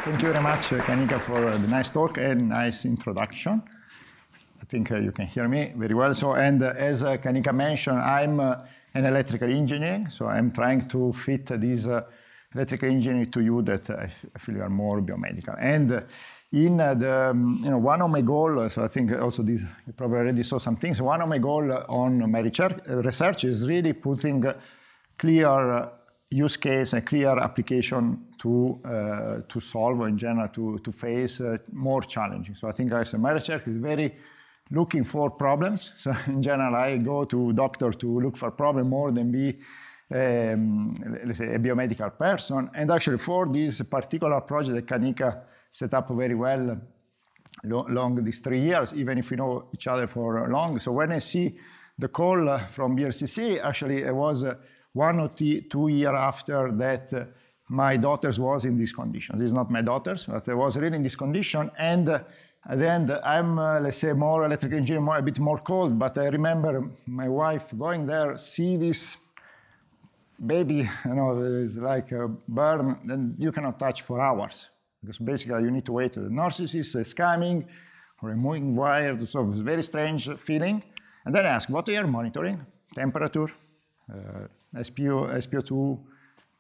Thank you very much, Kanika, for the nice talk and nice introduction. I think you can hear me very well. So, and as Kanika mentioned, I'm an electrical engineer, so I'm trying to fit this electrical engineering to you that I feel you are more biomedical. And in the, one of my goals, so I think also this, you probably already saw some things. One of my goals on my research is really putting clear use case and clear application to solve, or in general, to face more challenging. So I think my research is very looking for problems. So in general, I go to doctor to look for problem more than be, let's say, a biomedical person. And actually for this particular project that Kanika set up very well long these 3 years, even if we know each other for long. So when I see the call from BRCCH, actually it was 1 or 2 years after that my daughters was in this condition. This is not my daughters, but I was really in this condition. And at the end, I'm, let's say, more electrical engineer, a bit more cold, but I remember my wife going there, see this baby, it's like a burn, then you cannot touch for hours. Because basically you need to wait. The narcissist is coming, removing wires, so it's a very strange feeling. And then I ask, what are you monitoring? Temperature, SpO2,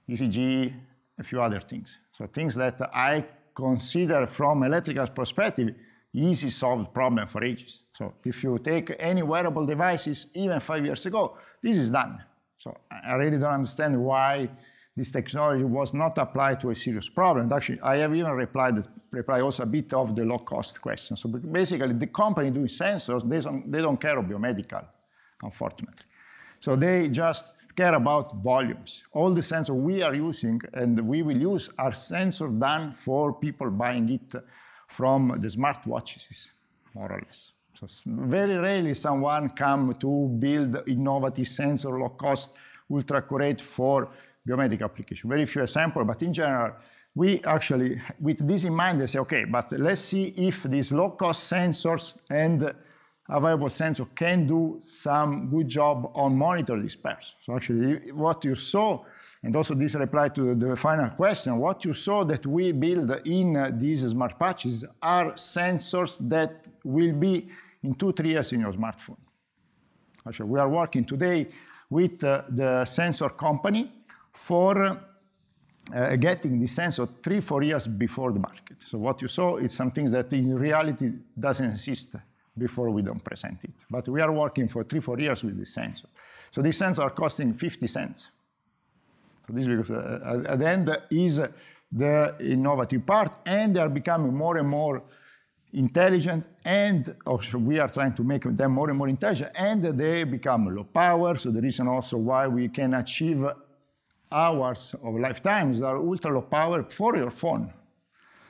ECG, a few other things. So things that I consider from electrical perspective, easy solved problem for ages. So if you take any wearable devices, even 5 years ago, this is done. So I really don't understand why this technology was not applied to a serious problem. And actually, I have even replied also a bit of the low-cost question. So basically, the company doing sensors, they don't care about biomedical, unfortunately. So they just care about volumes. All the sensors we are using and we will use are sensors done for people buying it from the smartwatches, more or less. So very rarely someone come to build innovative sensor, low-cost, ultra-accurate for biomedical application. Very few examples, but in general, we actually, with this in mind, they say, okay, but let's see if these low-cost sensors and available sensor can do some good job on monitor this person. So actually, what you saw, and also this reply to the final question, what you saw that we build in these smart patches are sensors that will be in 2-3 years in your smartphone. Actually, we are working today with the sensor company for getting the sensor 3-4 years before the market. So what you saw is some things that in reality doesn't exist before we don't present it. But we are working for 3-4 years with this sensor. So these sensors are costing 50 cents. So this is because at the end is the innovative part, and they are becoming more and more intelligent, and also we are trying to make them more and more intelligent, and they become low power. So the reason also why we can achieve hours of lifetimes that are ultra low power for your phone.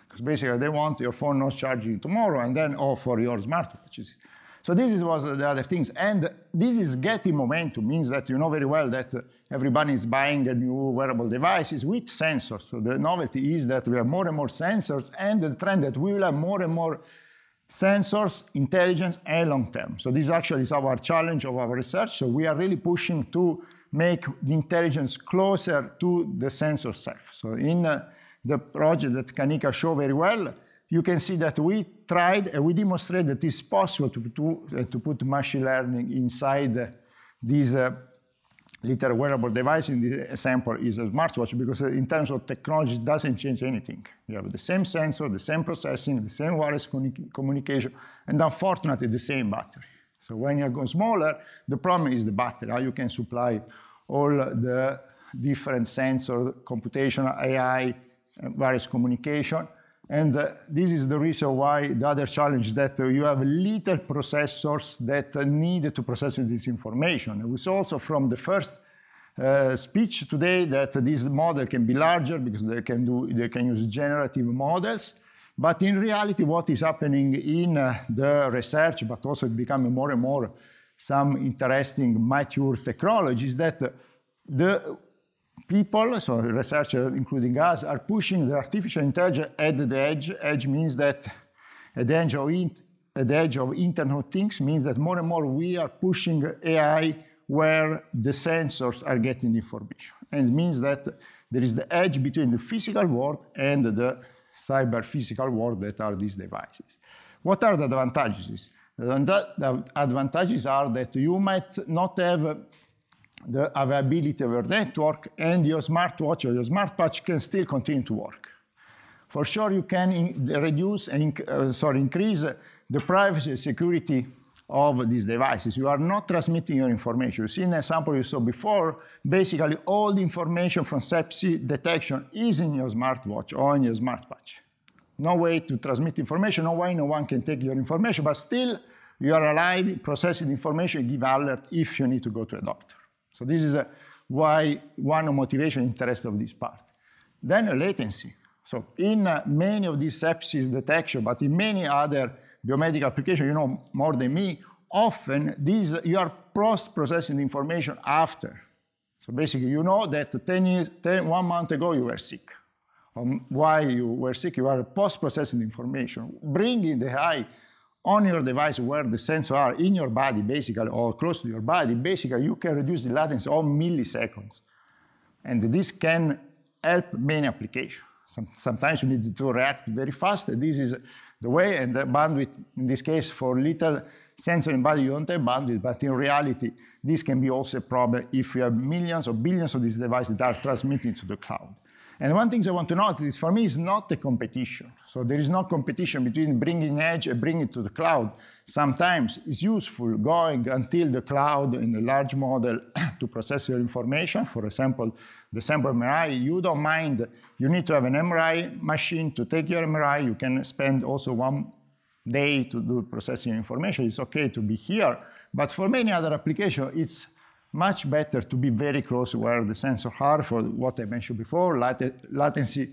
Because basically they want your phone not charging tomorrow, and then for your smartwatches. So this was the other things. And this is getting momentum, means that you know very well that everybody is buying a new wearable devices with sensors. So the novelty is that we have more and more sensors, and the trend that we will have more and more sensors, intelligence, and long term. So this actually is our challenge of our research. So we are really pushing to make the intelligence closer to the sensor self. So in the project that Kanika showed very well, you can see that we tried and we demonstrated that it's possible to put machine learning inside these little wearable device. In this example is a smartwatch, because in terms of technology, it doesn't change anything. You have the same sensor, the same processing, the same wireless communication, and unfortunately, the same battery. So when you go smaller, the problem is the battery, how you can supply all the different sensor, computational, AI, wireless communication. And this is the reason why the other challenge is that you have little processors that need to process this information. And we saw also from the first speech today that this model can be larger because they can use generative models. But in reality, what is happening in the research, but also becoming more and more some interesting mature technologies, that the people, so researchers including us, are pushing the artificial intelligence at the edge. Edge means that at the edge of Internet of Things means that more and more we are pushing AI where the sensors are getting information. And it means that there is the edge between the physical world and the cyber physical world that are these devices. What are the advantages? The advantages are that you might not have the availability of your network, and your smartwatch or your smartwatch can still continue to work. For sure, you can increase the privacy and security of these devices. You are not transmitting your information. You see in the example you saw before, basically all the information from sepsis detection is in your smartwatch or in your smartwatch. No way to transmit information, no way no one can take your information, but still you are alive, processing information, give alert if you need to go to a doctor. So this is why one of motivation interest of this part. Then latency. So in many of these sepsis detection, but in many other biomedical applications, you know more than me, often you are post-processing the information after. So basically, you know that 1 month ago you were sick. Why you were sick, you are post-processing the information. Bringing the AI on your device where the sensors are in your body, basically, or close to your body, basically, you can reduce the latency of milliseconds. And this can help many applications. Sometimes you need to react very fast. This is the way, and the bandwidth, in this case, for little sensor in body, you don't have bandwidth, but in reality, this can be also a problem if you have millions or billions of these devices that are transmitting to the cloud. And one thing I want to note is, for me, it's not a competition. So there is no competition between bringing edge and bringing it to the cloud. Sometimes it's useful going until the cloud in a large model to process your information. For example, the sample MRI, you don't mind, you need to have an MRI machine to take your MRI. You can spend also 1 day to do processing information. It's okay to be here. But for many other applications, it's much better to be very close where the sensors are for what I mentioned before, latency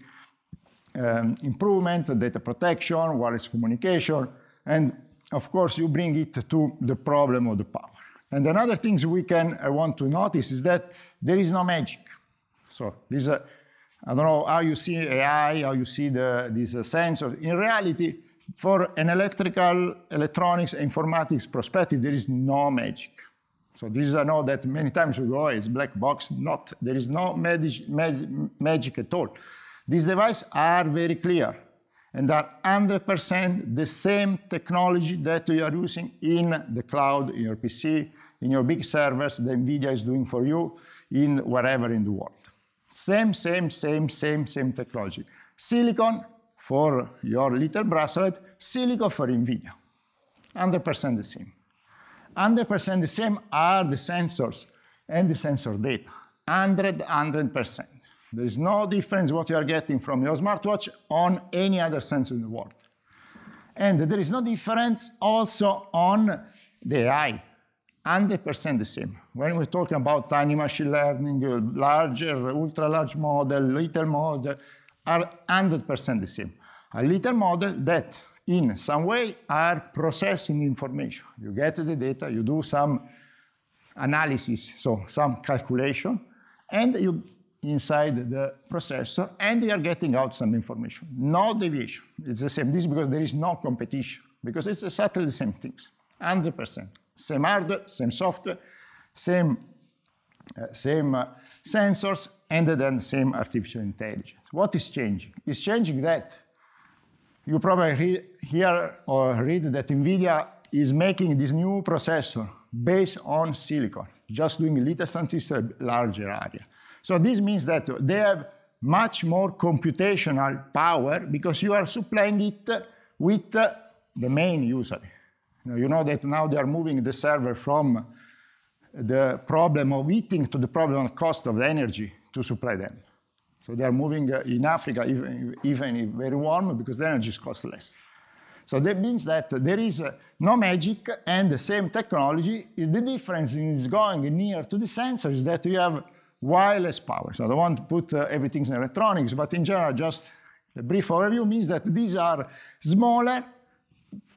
improvement, data protection, wireless communication, and of course you bring it to the problem of the power. And another thing I want to notice is that there is no magic. So this, I don't know how you see AI, how you see these sensors. In reality, for an electrical, electronics, informatics perspective, there is no magic. So this is, I know that many times we go, it's black box, not, there is no magic at all. These devices are very clear and are 100% the same technology that you are using in the cloud, in your PC, in your big servers that NVIDIA is doing for you, in wherever in the world. Same technology. Silicon for your little bracelet, silicon for NVIDIA. 100% the same. 100% the same are the sensors and the sensor data. 100%. There is no difference what you are getting from your smartwatch on any other sensor in the world. And there is no difference also on the AI. 100% the same. When we're talking about tiny machine learning, larger, ultra-large model, little model, are 100% the same. A little model that in some way are processing information. You get the data, you do some analysis, so some calculation, and you inside the processor, and you are getting out some information. No deviation. It's the same. This is because there is no competition, because it's exactly the same things. 100%. Same hardware, same software, same sensors, and then same artificial intelligence. What is changing? It's changing that you probably hear or read that NVIDIA is making this new processor based on silicon, just doing little transistor, larger area. So this means that they have much more computational power because you are supplying it with the main user. You know that now they are moving the server from the problem of heating to the problem of cost of the energy to supply them. So they are moving in Africa, even very warm, because the energy costs less. So that means that there is no magic and the same technology. The difference is going near to the sensor is that you have wireless power. So I don't want to put everything in electronics, but in general, just a brief overview means that these are smaller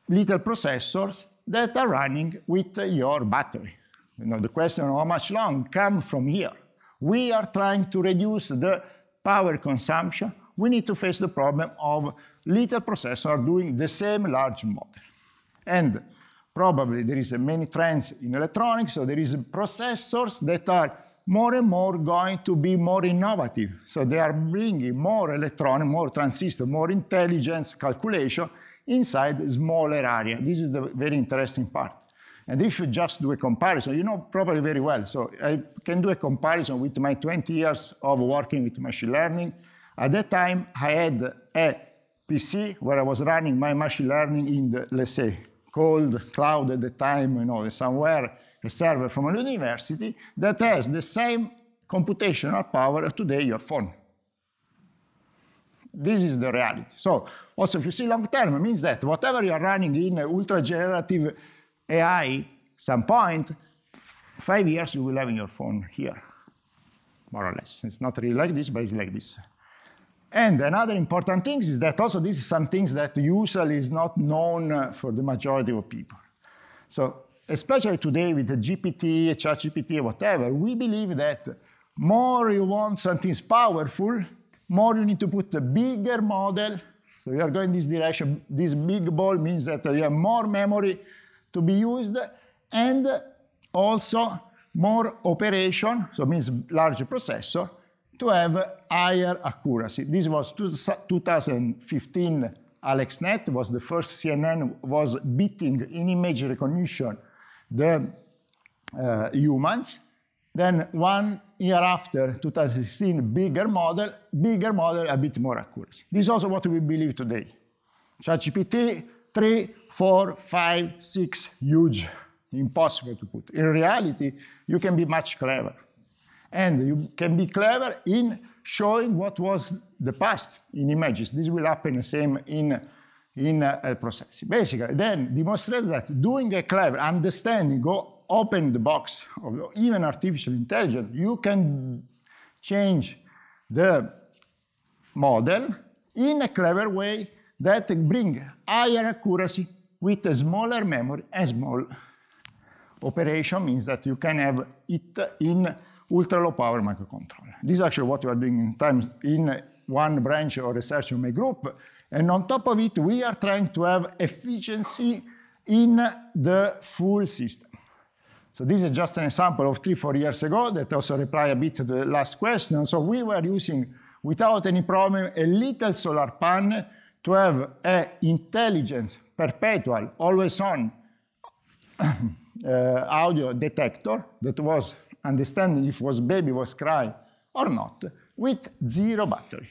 little processors that are running with your battery. You know, the question of how much long comes from here. We are trying to reduce the power consumption. We need to face the problem of little processors doing the same large model. And probably there is many trends in electronics, so there is processors that are more and more going to be more innovative. So they are bringing more electronic, more transistor, more intelligence calculation inside a smaller area. This is the very interesting part. And if you just do a comparison, you know probably very well. So I can do a comparison with my 20 years of working with machine learning. At that time, I had a PC where I was running my machine learning in the, let's say, cold cloud at the time, you know, somewhere, a server from a university that has the same computational power of today your phone. This is the reality. So also if you see long term, it means that whatever you are running in ultra generative AI, some point, 5 years you will have in your phone here, more or less. It's not really like this, but it's like this. And another important thing is that also this is some things that usually is not known for the majority of people. So especially today with the GPT, ChatGPT, whatever, we believe that more you want something powerful, more you need to put a bigger model. So you are going this direction. This big ball means that you have more memory to be used and also more operation, so it means larger processor, to have higher accuracy. This was 2015 AlexNet was the first CNN was beating in image recognition the humans. Then 1 year after, 2016, bigger model, a bit more accuracy. This is also what we believe today. ChatGPT, 3, 4, 5, 6, huge, impossible to put. In reality, you can be much clever. And you can be clever in showing what was the past in images. This will happen the same in processing. Basically, then demonstrate that doing a clever understanding, go open the box of even artificial intelligence, you can change the model in a clever way that bring higher accuracy with a smaller memory and small operation means that you can have it in ultra-low power microcontroller. This is actually what we are doing in one branch of research in my group. And on top of it, we are trying to have efficiency in the full system. So this is just an example of 3-4 years ago that also reply a bit to the last question. So we were using, without any problem, a little solar panel to have an intelligence, perpetual, always on audio detector that was understanding if baby was crying or not, with 0 battery.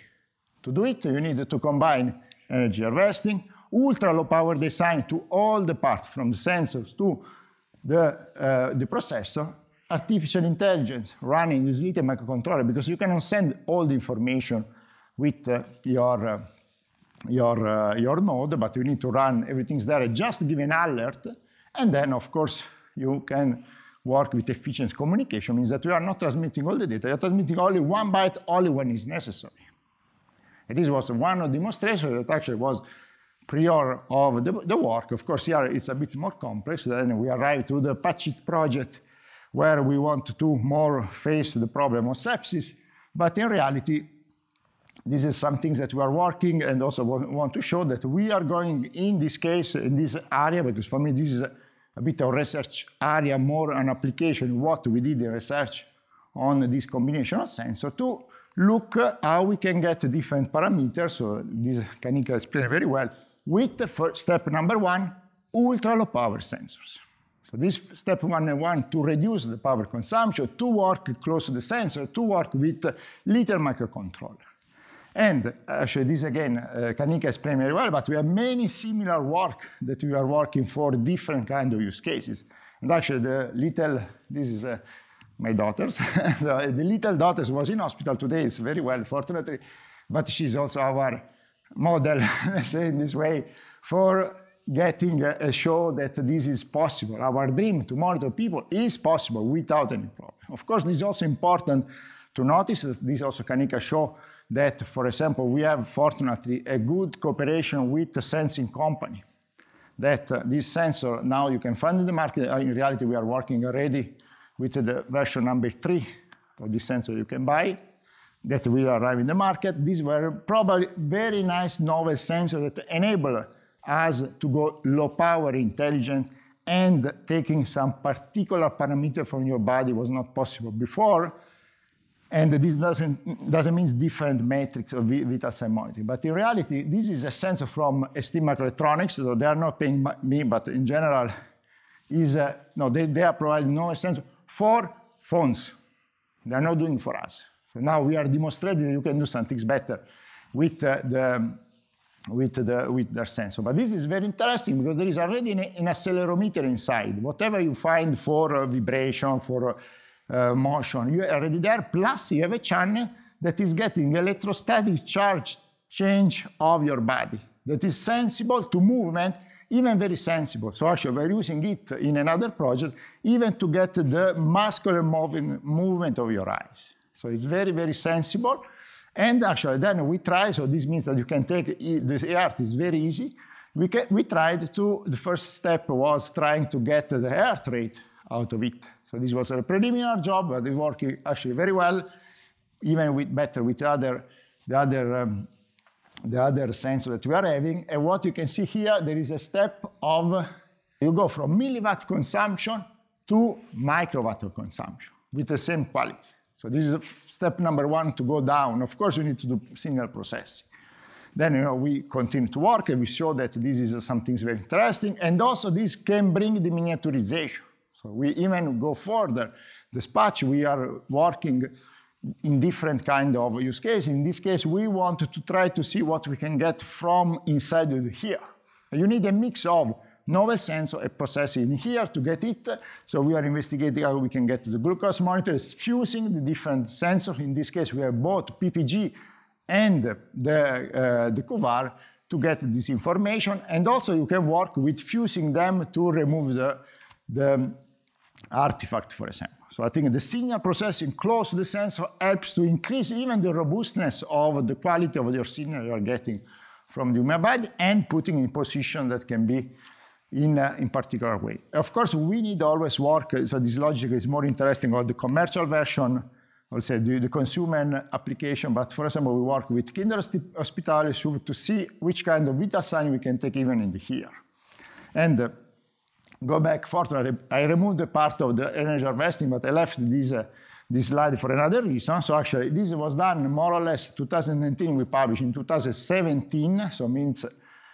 To do it, you need to combine energy harvesting, ultra-low power design to all the parts, from the sensors to the processor, artificial intelligence running this little microcontroller, because you cannot send all the information with your node, but you need to run everything there, just give an alert, and then, of course, you can work with efficient communication, means that you are not transmitting all the data, you are transmitting only 1 byte, only when is necessary. And this was one of the demonstrations that actually was prior of the work. Of course, here it's a bit more complex. Then we arrived to the PACIT project, where we want to more face the problem of sepsis. But in reality, this is some things that we are working and also want to show that we are going in this case, in this area, because for me this is a bit of research area, more an application, what we did in research on this combination of sensors to look how we can get different parameters. So this Kanika explained very well, with step number 1, ultra-low power sensors. So this step 1 and 1 to reduce the power consumption, to work close to the sensor, to work with little microcontroller. And actually this again, Kanika explained very well, but we have many similar work that we are working for different kind of use cases. And actually the little, this is my daughter's, so the little daughter was in hospital today, is very well, fortunately, but she's also our model, let's say in this way, for getting a show that this is possible. Our dream to monitor people is possible without any problem. Of course, this is also important to notice that this also Kanika show that, for example, we have fortunately a good cooperation with the sensing company. That this sensor now you can find in the market. In reality, we are working already with the version number 3 of this sensor you can buy that will arrive in the market. These were probably very nice novel sensors that enable us to go low power intelligence and taking some particular parameter from your body was not possible before. And this doesn't mean different metrics of vital sign monitoring. But in reality, this is a sensor from ST Microelectronics, so they are not paying me, but in general, they are providing no sensor for phones. They are not doing it for us. So now we are demonstrating that you can do some things better with their sensor. But this is very interesting because there is already an accelerometer inside. Whatever you find for vibration, for motion, you are already there. Plus, you have a channel that is getting electrostatic charge change of your body that is sensible to movement, even very sensible. So actually, we're using it in another project, even to get the muscular movement of your eyes. So it's very, very sensible. And actually, then we try, so this means that you can take, the heart is very easy. We tried to, the first step was trying to get the heart rate out of it. So this was a preliminary job, but it's working actually very well, even better with the other sensor that we are having. And what you can see here, there is a step of, you go from milliwatt consumption to microwatt of consumption with the same quality. So this is step number one to go down. Of course, we need to do signal processing. Then we continue to work, and we show that this is something very interesting. And also, this can bring the miniaturization. So we even go further. Dispatch, we are working in different kind of use cases. In this case, we want to try to see what we can get from inside of here. You need a mix of novel sensor and processing in here to get it. So we are investigating how we can get the glucose monitor, fusing the different sensors. In this case, we have both PPG and the QVAR to get this information. And also you can work with fusing them to remove the artifact, for example. So I think the signal processing close to the sensor helps to increase even the robustness of the quality of your signal you are getting from the human body and putting in position that can be in particular way. Of course, we need always work, so this logic is more interesting on the commercial version, I'll say the consumer application, but for example, we work with hospitals to see which kind of vital sign we can take even in the here. And go back further, I removed the part of the energy harvesting, but I left this slide for another reason. So actually, this was done more or less 2019, we published in 2017, so means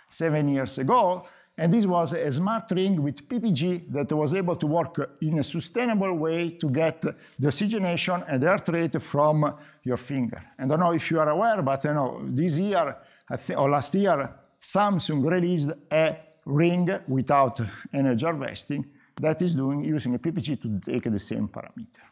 7 years ago. And this was a smart ring with PPG that was able to work in a sustainable way to get the oxygenation and the heart rate from your finger. And I don't know if you are aware, but this year, or last year, Samsung released a ring without energy harvesting that is using a PPG to take the same parameter.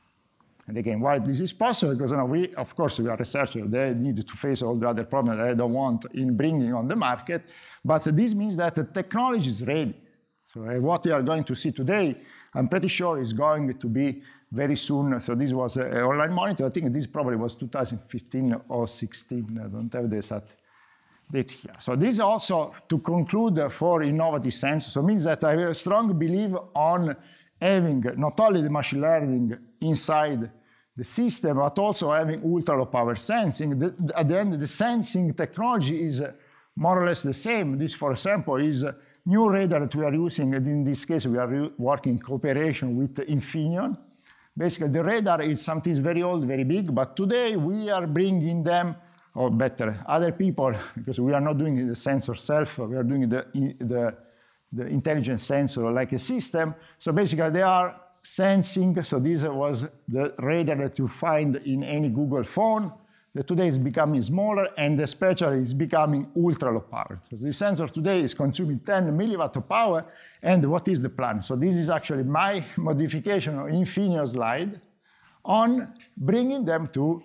And again, why this is possible? Because we, of course, we are researchers. They need to face all the other problems that I don't want in bringing on the market. But this means that the technology is ready. So what we are going to see today, I'm pretty sure is going to be very soon. So this was an online monitor. I think this probably was 2015 or 16. I don't have the exact date here. So this also, to conclude for innovative sensors, so means that I strongly believe on having not only the machine learning inside the system, but also having ultra-low power sensing. At the end, the sensing technology is more or less the same. This, for example, is a new radar that we are using, and in this case, we are working in cooperation with Infineon. Basically, the radar is something very old, very big, but today we are bringing them, or better, other people, because we are not doing the sensor self, we are doing the intelligent sensor like a system. So basically they are sensing, so this was the radar that you find in any Google phone, that today is becoming smaller and especially is becoming ultra low power. So the sensor today is consuming 10 milliwatt of power, and what is the plan? So this is actually my modification of Infineon slide on bringing them to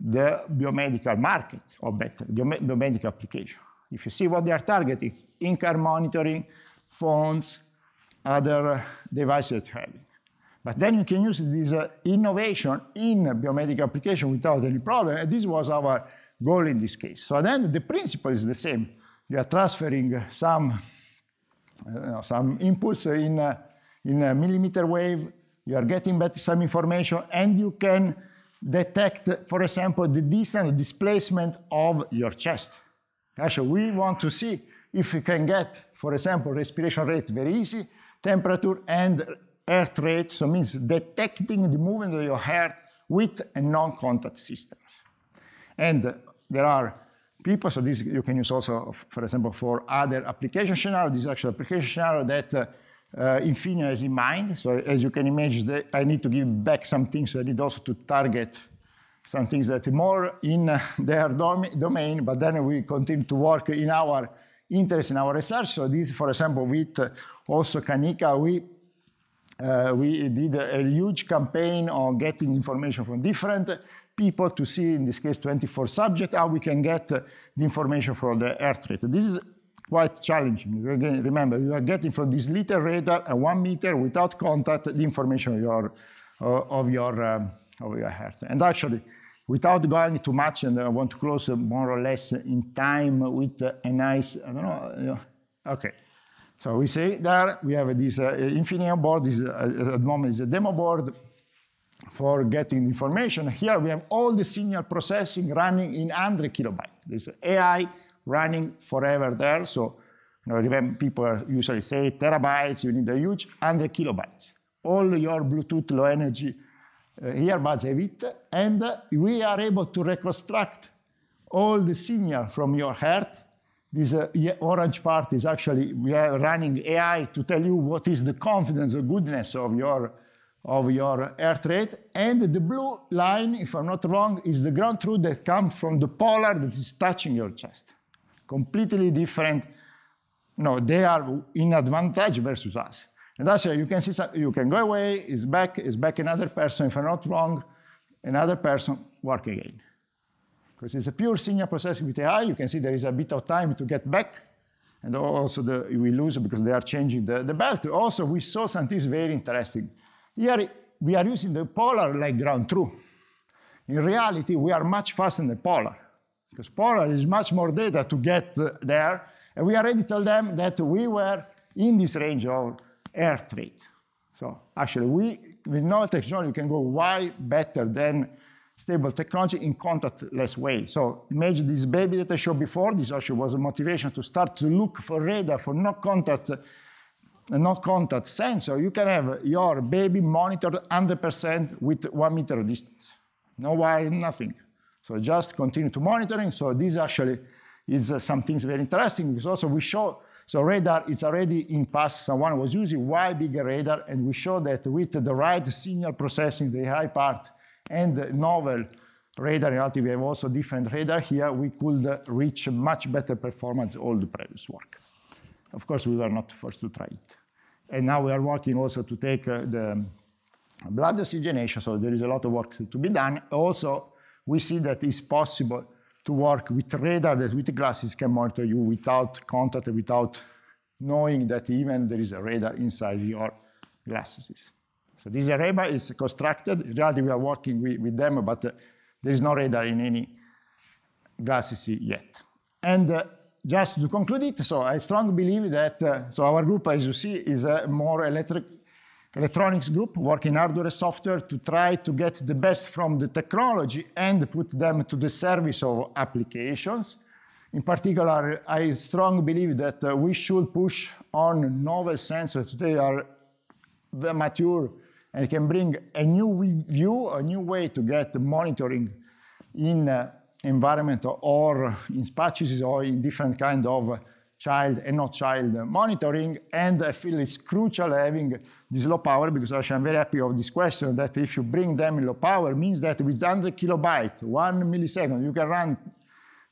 the biomedical market, or better, biomedical application. If you see what they are targeting, in-car monitoring, phones, other devices that you're having. But then you can use this innovation in biomedical application without any problem, and this was our goal in this case. So then the principle is the same. You are transferring some impulse in a millimeter wave, you are getting back some information, and you can detect, for example, the distance, the displacement of your chest. Actually, we want to see if you can get, for example, respiration rate very easy, temperature, and heart rate, so it means detecting the movement of your heart with a non-contact system. And there are people, so this you can use also, for example, for other application scenarios. This is actually application scenario that Infineon has in mind. So as you can imagine, I need to give back some things, so I need also to target some things that are more in their domain, but then we continue to work in our interest, in our research. So this, for example, with also Kanika, we did a huge campaign on getting information from different people to see, in this case, 24 subjects, how we can get the information for the heart rate. This is quite challenging. Again, remember, you are getting from this little radar at 1 meter without contact the information of your heart. And actually, without going too much, and I want to close more or less in time with a nice, I don't know, okay. So we say there, we have this Infineon board. This at the moment is a demo board for getting information. Here we have all the signal processing running in 100 kilobytes. There's AI running forever there. So remember, people usually say terabytes, you need a huge 100 kilobytes. All your Bluetooth low energy earbuds have it, and we are able to reconstruct all the signal from your heart. This orange part is actually, we are running AI to tell you what is the confidence or goodness of your heart rate. And the blue line, if I'm not wrong, is the ground truth that comes from the polar that is touching your chest. Completely different. No, they are in advantage versus us. And actually, you can see, you can go away, it's back another person, if I'm not wrong, another person, work again. Because it's a pure signal processing with AI, you can see there is a bit of time to get back, and also we lose because they are changing the belt. Also, we saw something very interesting. Here, we are using the polar like ground truth. In reality, we are much faster than the polar, because polar is much more data to get there, and we already told them that we were in this range of heart rate. So actually, with no technology, you can go way better than stable technology in contactless way. So imagine this baby that I showed before. This actually was a motivation to start to look for radar for no contact sensor. You can have your baby monitored 100% with 1 meter distance. No wire, nothing. So just continue to monitoring. So this actually is some things very interesting, because also we show, so radar, it's already in past, someone was using way bigger radar, and we show that with the right signal processing, the high part, and the novel radar, in reality we have also different radar here, we could reach much better performance all the previous work. Of course, we were not the first to try it. And now we are working also to take the blood oxygenation, so there is a lot of work to be done. Also, we see that it's possible to work with radar that with the glasses can monitor you without contact, without knowing that even there is a radar inside your glasses. So this radar is constructed. In reality, we are working with them, but there is no radar in any glasses yet. And just to conclude it, so I strongly believe that, so our group, as you see, is a more electronics group, working hardware and software to try to get the best from the technology and put them to the service of applications. In particular, I strongly believe that we should push on novel sensors. They are very mature and can bring a new view, a new way to get monitoring in environment or in patches or in different kind of child and not child monitoring. And I feel it's crucial having this low power, because actually I'm very happy of this question, that if you bring them in low power, means that with 100 kilobytes, 1 millisecond, you can run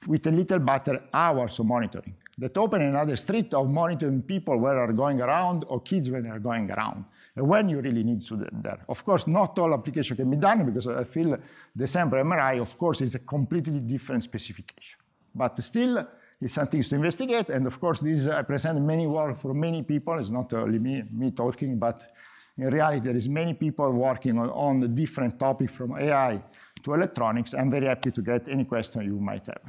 with a little battery hours of monitoring. That open another street of monitoring people where are going around, or kids when they are going around, and when you really need to there. Of course, not all application can be done, because I feel the sample MRI, of course, is a completely different specification. But still, it's something to investigate, and of course, this I present many work for many people. It's not only me talking, but in reality, there is many people working on the different topics from AI to electronics. I'm very happy to get any question you might have.